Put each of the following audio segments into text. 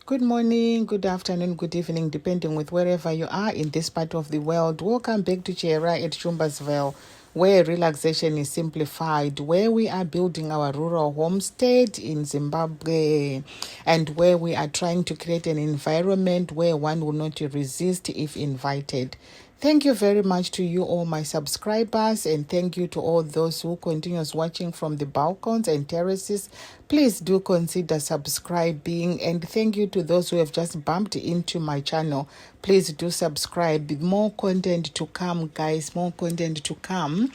Good morning, good afternoon, good evening, depending with wherever you are in this part of the world. Welcome back to Chera at Chumbasville, where relaxation is simplified, where we are building our rural homestead in Zimbabwe, and where we are trying to create an environment where one will not resist if invited. Thank you very much to you, all my subscribers, and thank you to all those who continues watching from the balcons and terraces. Please do consider subscribing, and thank you to those who have just bumped into my channel. Please do subscribe. More content to come, guys, more content to come.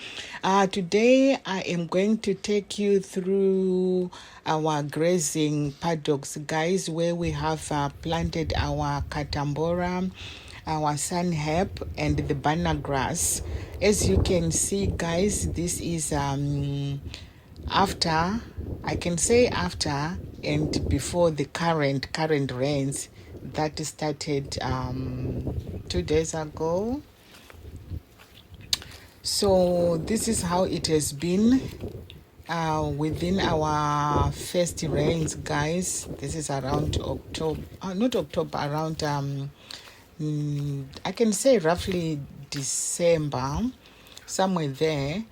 Today I am going to take you through our grazing paddocks, guys, where we have planted our Katambora, our Sunhemp, and the Bana grass. As you can see, guys, this is after, I can say after and before the current rains that started 2 days ago. So this is how it has been within our first rains, guys. This is around October, not October, around I can say roughly December, somewhere there.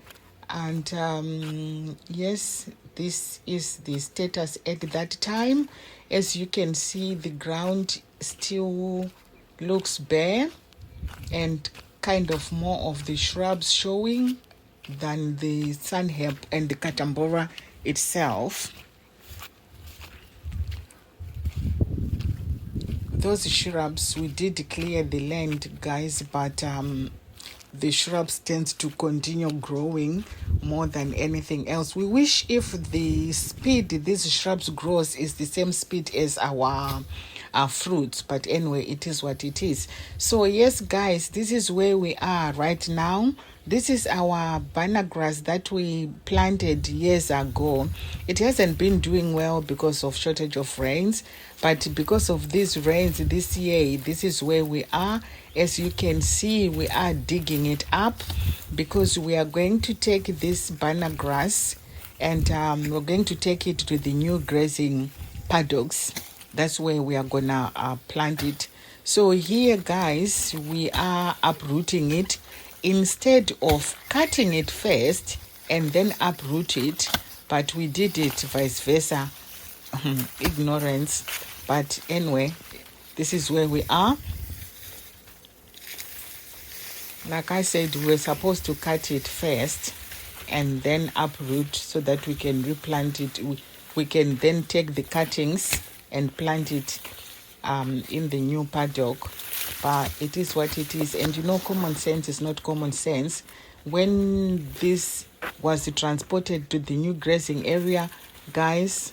And yes, this is the status at that time. As you can see, the ground still looks bare and kind of more of the shrubs showing than the Sunhemp and the Katambora itself. Those shrubs, we did clear the land, guys, but the shrubs tend to continue growing more than anything else. We wish if the speed these shrubs grows is the same speed as our fruits, but anyway, it is what it is. So yes, guys, this is where we are right now. This is our Bana grass that we planted years ago. It hasn't been doing well because of shortage of rains, but because of these rains this year, this is where we are. As you can see, we are digging it up because we are going to take this Bana grass and we're going to take it to the new grazing paddocks. That's where we are gonna plant it. So here, guys, we are uprooting it. Instead of cutting it first and then uproot it, but we did it vice versa. Ignorance. But anyway, this is where we are. Like I said, we're supposed to cut it first and then uproot so that we can replant it. We can then take the cuttings and plant it in the new paddock. But it is what it is. And you know, common sense is not common sense. When this was transported to the new grazing area, guys,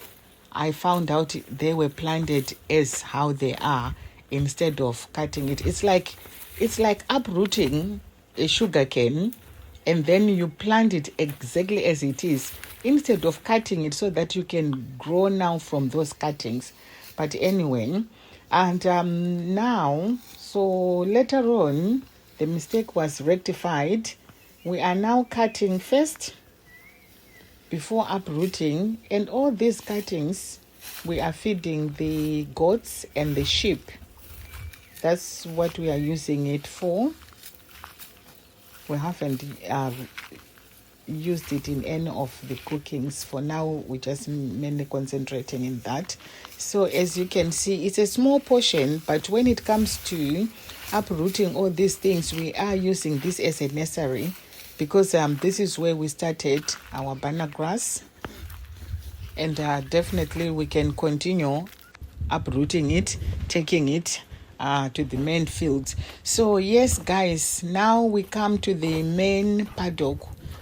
I found out they were planted as how they are instead of cutting it. It's like uprooting a sugar cane and then you plant it exactly as it is instead of cutting it so that you can grow now from those cuttings. But anyway, and now, so later on, the mistake was rectified. We are now cutting first before uprooting, and all these cuttings we are feeding the goats and the sheep. That's what we are using it for. We haven't used it in any of the cookings for now. We're just mainly concentrating in that. So as you can see, it's a small portion, but when it comes to uprooting all these things, we are using this as a nursery because this is where we started our Bana grass, and definitely we can continue uprooting it, taking it to the main fields. So yes, guys, now we come to the main paddock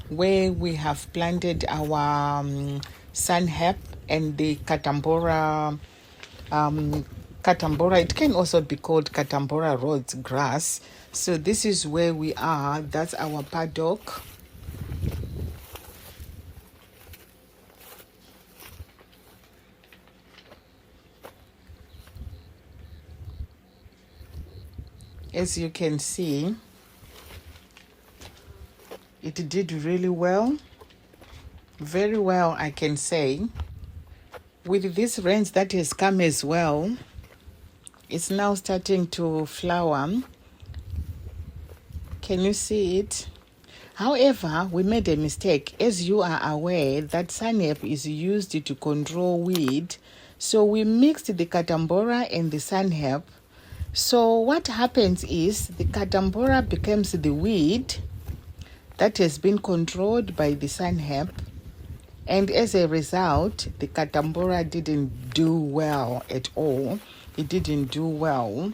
where we have planted our Sunhemp and the Katambora. Katambora, it can also be called Katambora Rhodes grass. So this is where we are. That's our paddock. As you can see, it did really well. Very well, I can say. With this rains that has come as well, It's now starting to flower. Can you see it? However, we made a mistake. As you are aware, that Sunhemp is used to control weed. So we mixed the Katambora and the Sunhemp. So what happens is the Katambora becomes the weed that has been controlled by the Sunhemp. And as a result, the Katambora didn't do well at all. It didn't do well.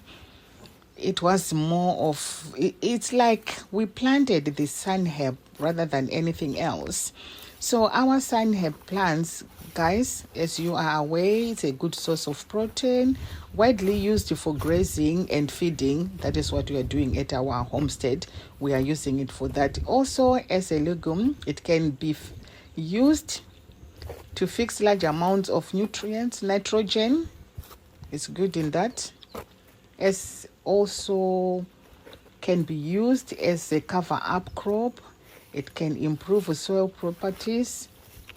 It was more of, it's like we planted the Sunhemp rather than anything else. So our Sunhemp plants, guys, as you are aware, it's a good source of protein, widely used for grazing and feeding. That is what we are doing at our homestead. We are using it for that. Also, as a legume, it can be used to fix large amounts of nutrients, nitrogen. It's good in that. As also can be used as a cover-up crop. It can improve soil properties,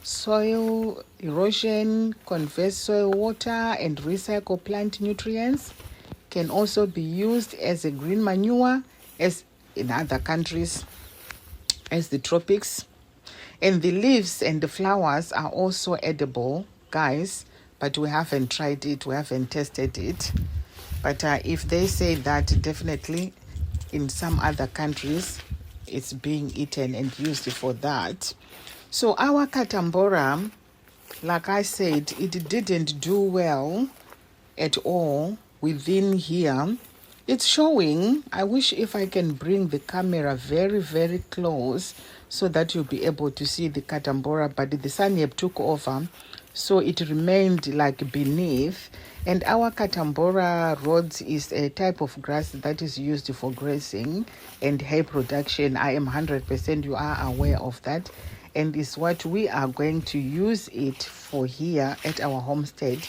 soil erosion, conserve soil water, and recycle plant nutrients. Can also be used as a green manure, as in other countries, as the tropics. And the leaves and the flowers are also edible, guys, but we haven't tried it, we haven't tested it. But if they say that, definitely in some other countries, it's being eaten and used for that. So our Katambora, like I said, it didn't do well at all within here. It's showing. I wish if I can bring the camera very, very close so that you'll be able to see the Katambora, but the Sunhemp took over, so it remained like beneath. And our Katambora rods is a type of grass that is used for grazing and hay production. I am 100% you are aware of that. And it's what we are going to use it for here at our homestead.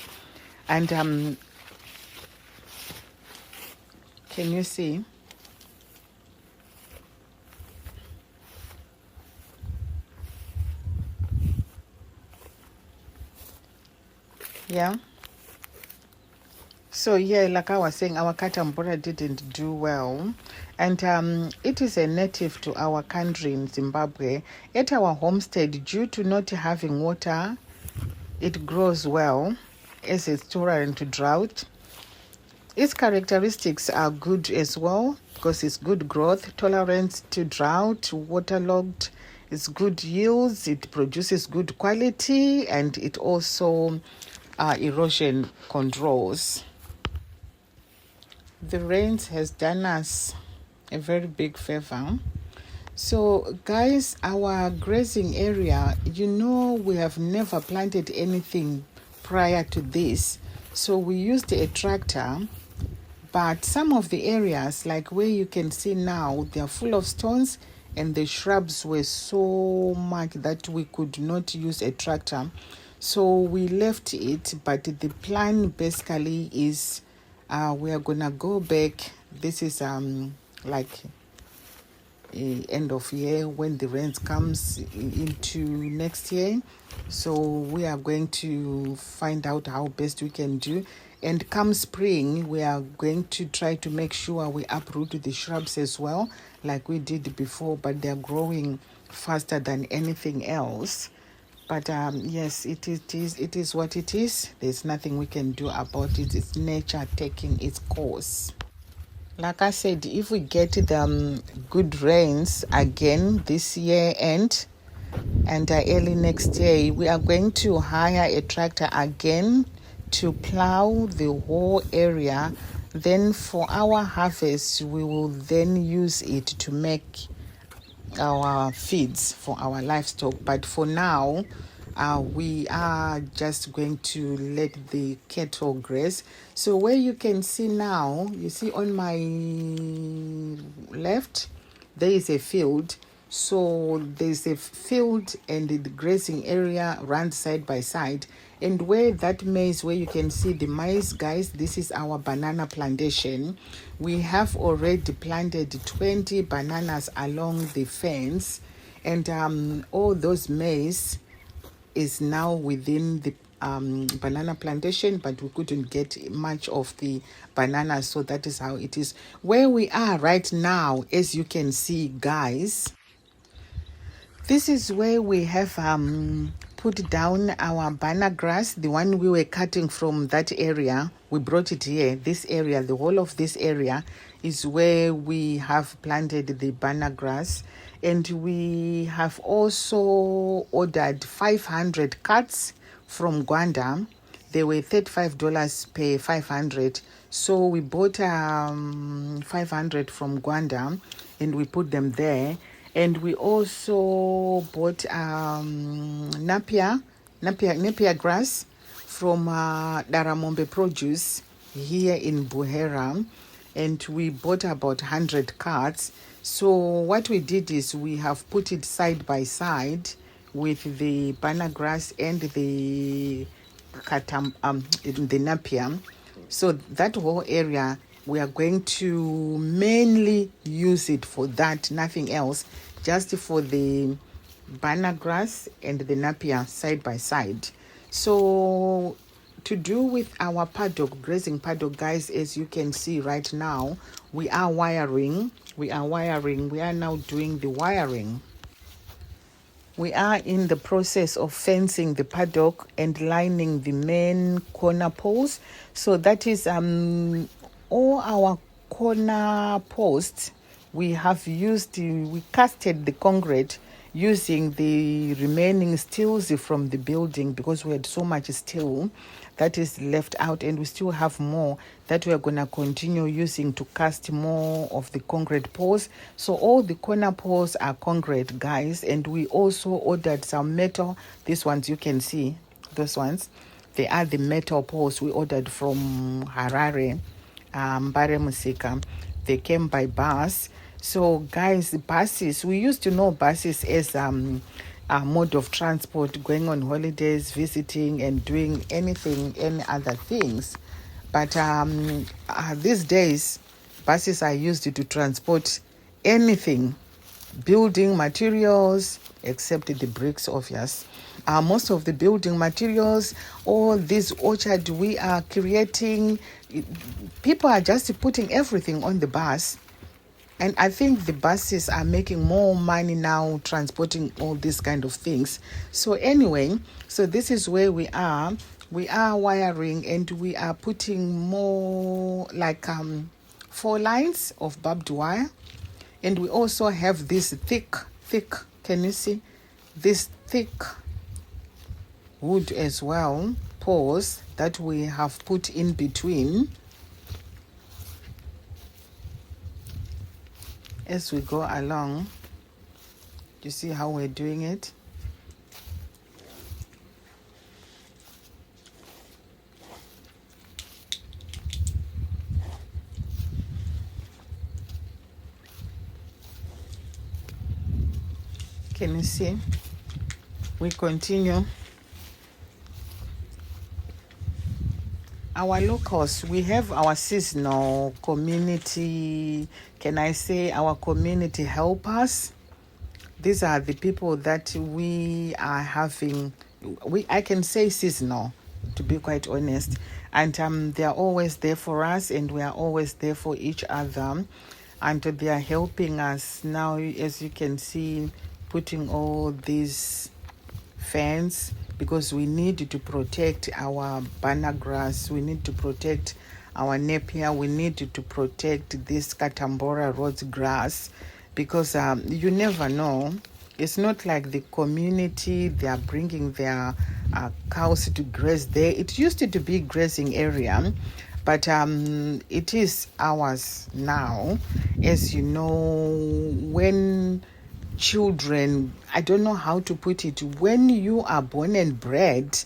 And can you see? Yeah. So yeah, like I was saying, our Katambora didn't do well. And it is a native to our country in Zimbabwe. At our homestead, due to not having water, it grows well as it's tolerant to drought. Its characteristics are good as well because it's good growth, tolerance to drought, waterlogged, it's good yields, it produces good quality, and it also erosion controls. The rains has done us a very big favor. So guys, our grazing area, we have never planted anything prior to this. So we used a tractor, but some of the areas, like where you can see now, they are full of stones and the shrubs were so much that we could not use a tractor. So we left it, but the plan basically is we are gonna go back. This is like end of year when the rains comes into next year. So we are going to find out how best we can do. And come spring, we are going to try to make sure we uproot the shrubs as well, like we did before, but they're growing faster than anything else. But yes, it is what it is. There's nothing we can do about it. It's nature taking its course. Like I said, if we get the good rains again this year and early next year, we are going to hire a tractor again to plow the whole area. Then for our harvest, we will then use it to make our feeds for our livestock. But for now, we are just going to let the cattle graze. So where you can see now, you see on my left, there is a field. So there's a field and the grazing area runs side by side. And where that maize, where you can see the maize, guys, this is our banana plantation. We have already planted 20 bananas along the fence. And all those maize is now within banana plantation, but we couldn't get much of the bananas, so that is how it is. Where we are right now, as you can see, guys, this is where we have put down our Bana grass, the one we were cutting from that area. We brought it here. This area, the whole of this area is where we have planted the Bana grass. And we have also ordered 500 cuts from Gwanda. They were $35 per 500. So we bought 500 from Gwanda and we put them there. And we also bought Napier grass from Daramombe Produce here in Buhera. And we bought about 100 carts. So what we did is we have put it side by side with the Bana grass and the Napier. So that whole area, we are going to mainly use it for that, nothing else, just for the Bana grass and the Napier side by side. So to do with our paddock, grazing paddock, guys, as you can see right now, we are wiring. We are now doing the wiring. We are in the process of fencing the paddock and lining the main corner posts. So that is all our corner posts. We casted the concrete using the remaining steels from the building, because we had so much steel that is left out, and we still have more that we are going to continue using to cast more of the concrete posts. So all the corner posts are concrete, guys, and we also ordered some metal. These ones you can see, those ones, they are the metal posts we ordered from Harare, Mbare Musika. They came by bus. So guys, buses, we used to know buses as a mode of transport, going on holidays, visiting and doing any other things. But these days, buses are used to transport anything, building materials, except the bricks, obvious. Most of the building materials, all this orchard we are creating, people are just putting everything on the bus. And I think the buses are making more money now transporting all these kind of things. So anyway, so this is where we are. We are wiring and we are putting more like 4 lines of barbed wire. And we also have this thick, can you see? This thick wood as well, poles that we have put in between. As we go along, you see how we're doing it? Can you see? We continue. Our locals, we have our seasonal community, can I say our community helpers. These are the people that we are having, I can say seasonal, to be quite honest. And they are always there for us, and we are always there for each other. And they are helping us now, as you can see, putting all these fence, because we need to protect our Bana grass, we need to protect our Napier, we need to protect this Katambora rose grass, because you never know. It's not like the community, they are bringing their cows to graze there. It used to be grazing area, but it is ours now. As you know, when children, I don't know how to put it, when you are born and bred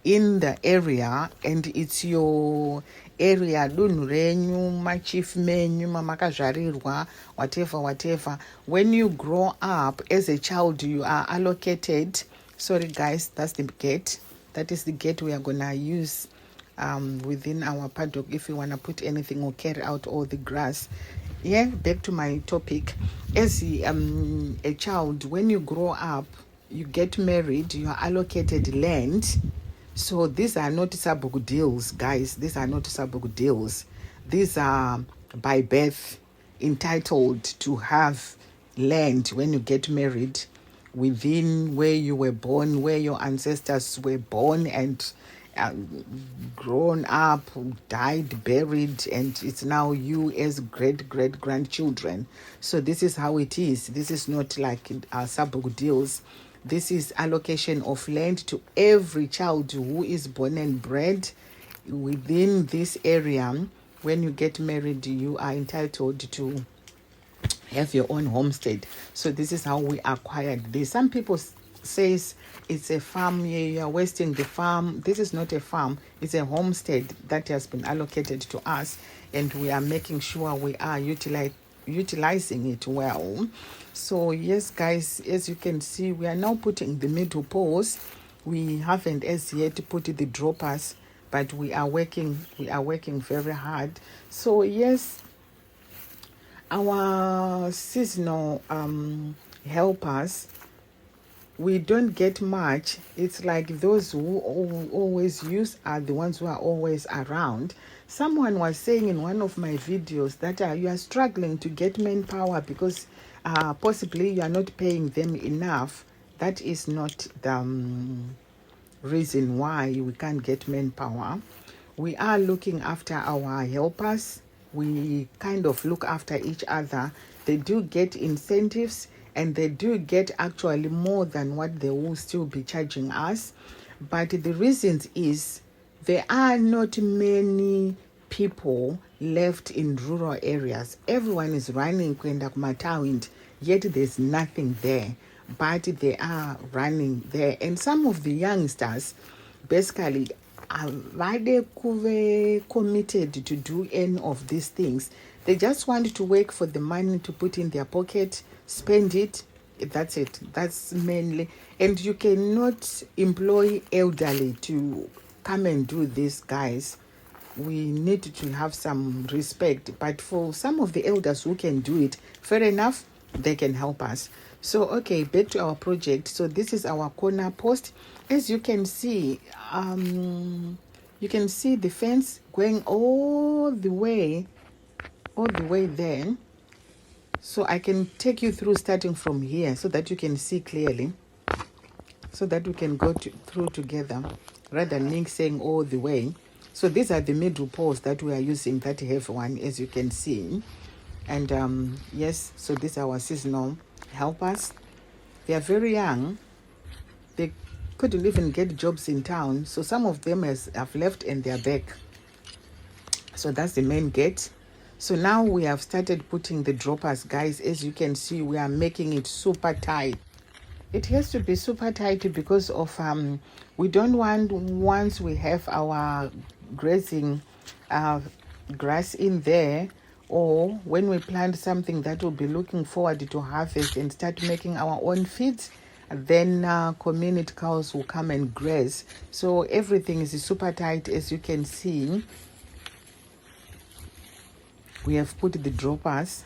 in the area and it's your area, dunhu renyu, machief menyu, mamakazvarirwa, whatever, when you grow up as a child, you are allocated. Sorry guys, that's the gate. That is the gate we are gonna use within our paddock if we want to put anything or carry out all the grass. Yeah, back to my topic. As a child, when you grow up, you get married, you are allocated land So these are not sabuk deals, guys. These are not sabuk deals. These are by birth entitled to have land when you get married within where you were born, where your ancestors were born and grown up, died, buried, and it's now you as great grandchildren. So this is how it is. This is not like sabuk deals. This is allocation of land to every child who is born and bred within this area. When you get married, you are entitled to have your own homestead. So this is how we acquired this. Some people says it's a farm. You are wasting the farm. This is not a farm. It's a homestead that has been allocated to us, and we are making sure we are utilizing it well. So yes, guys, as you can see, we are now putting the middle poles. We haven't as yet put the droppers, but we are working very hard. So yes, our seasonal helpers, we don't get much. It's like those who always use are the ones who are always around. Someone was saying in one of my videos that you are struggling to get manpower because possibly you are not paying them enough. That is not the reason why we can't get manpower. We are looking after our helpers. We kind of look after each other. They do get incentives, and they do get actually more than what they will still be charging us. But the reasons is there are not many people left in rural areas. Everyone is running kwenda kumatawindi, yet there's nothing there. But they are running there. And some of the youngsters basically are rather committed to do any of these things. They just want to work for the money to put in their pocket, spend it. That's it. That's mainly. And you cannot employ elderly to come and do this, guys. We need to have some respect. But for some of the elders who can do it, fair enough, they can help us. So, okay, back to our project. So this is our corner post. As you can see the fence going all the way there. So I can take you through starting from here so that you can see clearly, so that we can go through together rather than Link saying all the way. So these are the middle poles that we are using that have one, as you can see. And yes, so these are our seasonal helpers. They are very young. They couldn't even get jobs in town. So some of them have left and they are back. So that's the main gate. So now we have started putting the droppers, guys. As you can see, we are making it super tight. It has to be super tight because of we don't want, once we have our grazing grass in there, or when we plant something that we'll be looking forward to harvest and start making our own feeds, then community cows will come and graze. So everything is super tight. As you can see, we have put the droppers.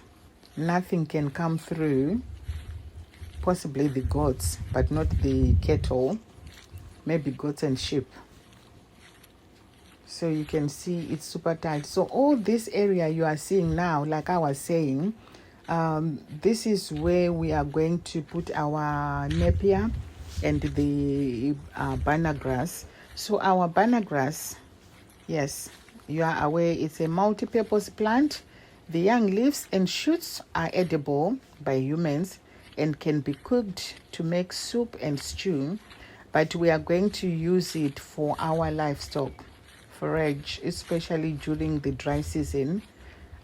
Nothing can come through, possibly the goats, but not the cattle, maybe goats and sheep. So you can see it's super tight. So all this area you are seeing now, like I was saying, this is where we are going to put our Napier and the Bana grass. So our Bana grass, yes, you are aware it's a multi-purpose plant. The young leaves and shoots are edible by humans and can be cooked to make soup and stew, but we are going to use it for our livestock forage, especially during the dry season.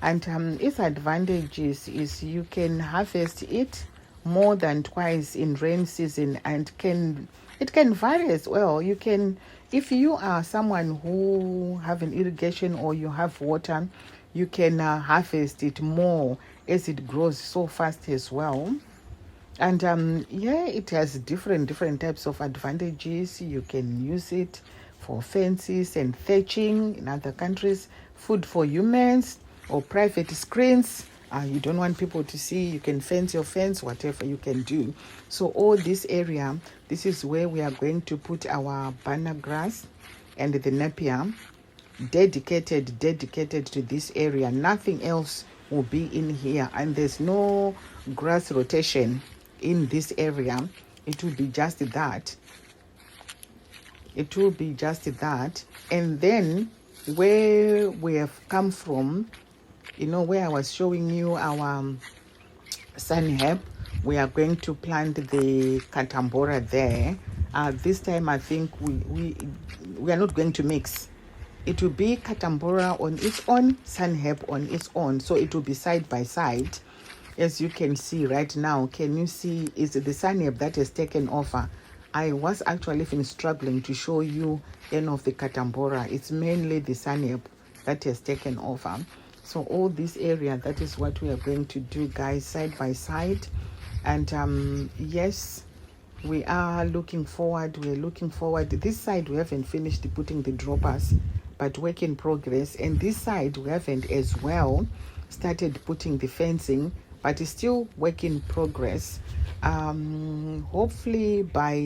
And its advantages is you can harvest it more than twice in rain season, and it can vary as well. You can, if you are someone who have an irrigation or you have water, you can harvest it more as it grows so fast as well. And yeah, it has different types of advantages. You can use it for fences and thatching in other countries, food for humans, or private screens. You don't want people to see, you can fence your fence, whatever you can do. So all this area, this is where we are going to put our Bana grass. and the Napier, dedicated to this area. Nothing else will be in here, and there's no grass rotation in this area. It will be just that. It will be just that. And then where we have come from, you know, where I was showing you our Sunhemp, we are going to plant the Katambora there. This time I think we are not going to mix. It will be Katambora on its own, Sunhemp on its own. So it will be side by side. As you can see right now, can you see, is the Sunhemp that has taken over? I was actually even struggling to show you any of the Katambora. It's mainly the Sunhemp that has taken over. So all this area, that is what we are going to do, guys, side by side. And yes, we are looking forward. We're looking forward. This side we haven't finished putting the droppers, but work in progress. And this side we haven't as well started putting the fencing, but it's still work in progress. Hopefully by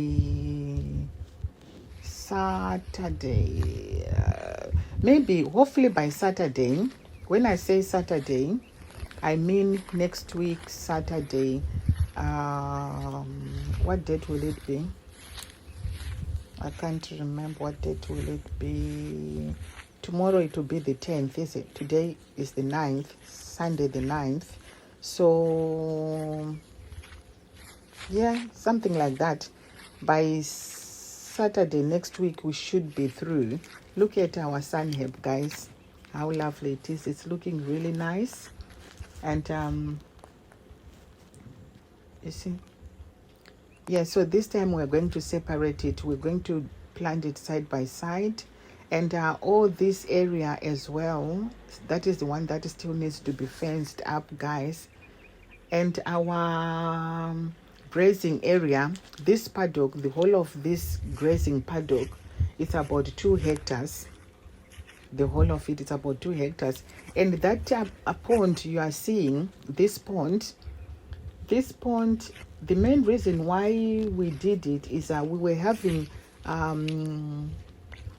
Saturday, hopefully by Saturday. When I say Saturday, I mean next week Saturday. What date will it be? I can't remember what date will it be. Tomorrow it will be the 10th, is it? Today is the 9th, Sunday the 9th. So yeah, something like that. By Saturday next week we should be through. Look at our Sunhemp, guys, how lovely it is. It's looking really nice. And you see, yeah, so this time we're going to separate it. We're going to plant it side by side. And all this area as well, that is the one that still needs to be fenced up, guys. And our grazing area, this paddock, the whole of this grazing paddock, is about 2 hectares. The whole of it is about 2 hectares. And that pond you are seeing, this pond, the main reason why we did it is that we were having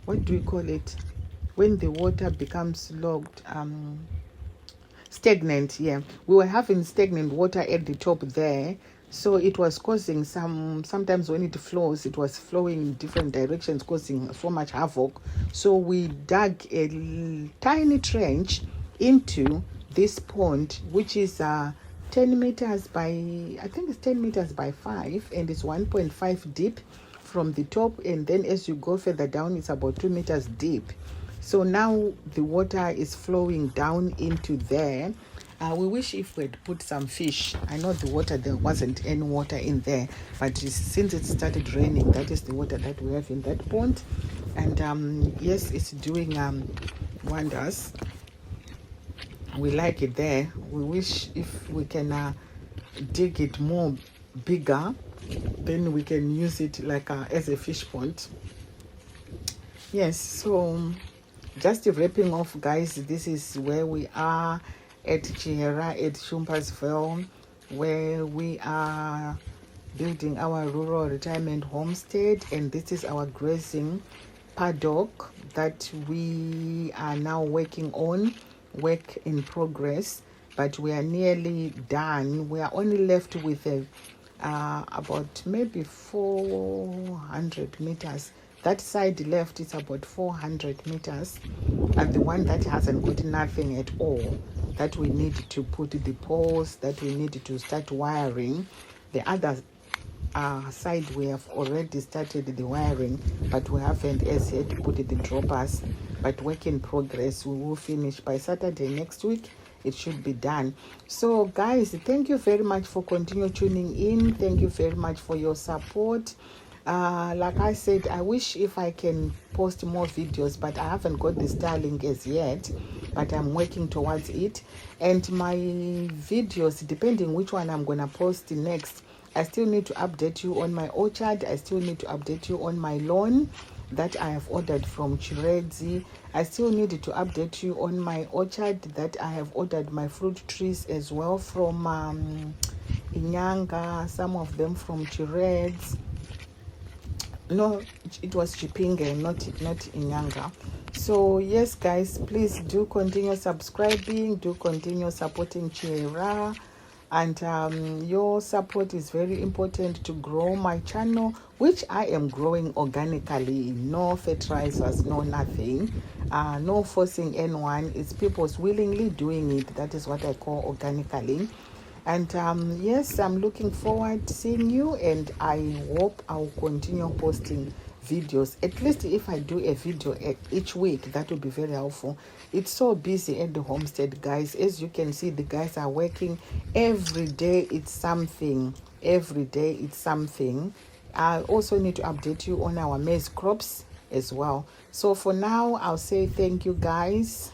what do we call it, when the water becomes logged, stagnant. Yeah, we were having stagnant water at the top there, so it was causing sometimes when it flows, it was flowing in different directions, causing so much havoc. So we dug a tiny trench into this pond, which is 10 meters by, I think it's 10 meters by 5, and it's 1.5 deep from the top, and then as you go further down it's about 2 meters deep. So now the water is flowing down into there. We wish if we had put some fish. I know the water, there wasn't any water in there, but since it started raining, that is the water that we have in that pond. And yes, it's doing wonders. We like it there. We wish if we can dig it more bigger, then we can use it like as a fish pond. Yes, so just wrapping off, guys, this is where we are at Chihera at Shumpersville, where we are building our rural retirement homestead, and this is our grazing paddock that we are now working on, work in progress, but we are nearly done. We are only left with about maybe 400 meters. That side left is about 400 meters, and the one that hasn't got nothing at all, that we need to put the poles, that we need to start wiring. The other side we have already started the wiring, but we haven't as yet put the droppers, but work in progress. We will finish by Saturday next week. It should be done. So guys, thank you very much for continuing tuning in. Thank you very much for your support. Like I said, I wish if I can post more videos, but I haven't got the Starlink as yet, but I'm working towards it. And my videos, depending which one I'm gonna post next, I still need to update you on my orchard. I still need to update you on my lawn that I have ordered from Chiredzi. I still need to update you on my orchard that I have ordered my fruit trees as well from Inyanga, some of them from Chiredzi. No, it was Chipinge, not Inyanga. So yes, guys, please do continue subscribing, do continue supporting Chiera, and your support is very important to grow my channel, which I am growing organically. No fertilizers, no nothing, no forcing anyone. It's people's willingly doing it. That is what I call organically. And yes, I'm looking forward to seeing you, and I hope I'll continue posting videos. At least if I do a video each week, that will be very helpful. It's so busy at the homestead, guys. As you can see, the guys are working every day. It's something. Every day it's something. I also need to update you on our maize crops as well. So for now, I'll say thank you, guys.